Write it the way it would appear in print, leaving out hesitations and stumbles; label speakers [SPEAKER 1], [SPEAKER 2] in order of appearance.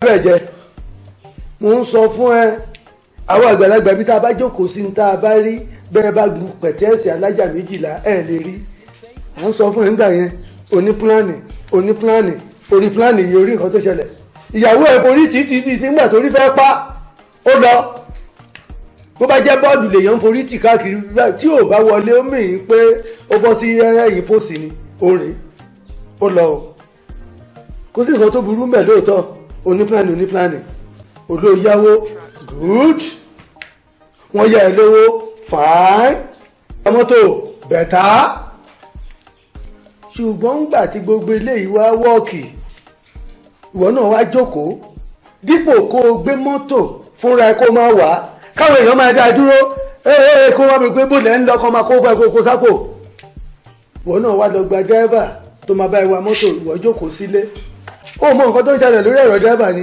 [SPEAKER 1] bẹ́ẹ̀ jẹ́ mo ń sọ fún ẹ àwọn àgbàlagbà bí tá a bá jókòó sí ní tá a bá rí bẹ́ẹ̀ bá gun pẹ̀tẹ́ẹ̀sì alájà 12 ẹ̀ lè rí à ń sọ fún ẹ nígbà yẹn oní pílánì orí pílánì yìí orí nǹkan tó ṣẹlẹ̀ ìyàwó ẹ̀ forí títí nígbà tó rí fẹ́ pa ó lọ bó bá jẹ́ bọ́ọ̀lù lèèyàn ń forí tì káàkiri tí ò bá wọlé ó mìíràn pé ó bọ́ sí ẹ̀yìn pósì ni ó rè ó lọ o kò sí nǹkan tó burú mẹ́ lóòótọ́ onípláàni olóyàwó good wọ́n yá ẹ lówó fine mọ́tò bẹ̀tà ṣùgbọ́n ńgbà tí gbogbo eléyìí wá wọ́ọ̀kì ìwọ náà wá jókòó dípò kó o gbé mọ́tò fúnra ẹ kó máa wà á káwọn èèyàn máa dá dúró kó wọ́n mi pé bólẹ̀ ń lọ kó máa kó fún ẹ kó sápò ìwọ náà wá lọ gba dẹ́rẹ́bà tó máa bá ẹ wa mọ́tò ìwọ jókòó sílé ó mọ nǹkan tó ń ṣẹlẹ̀ lórí ẹ̀rọ dẹ́rẹ́bà ni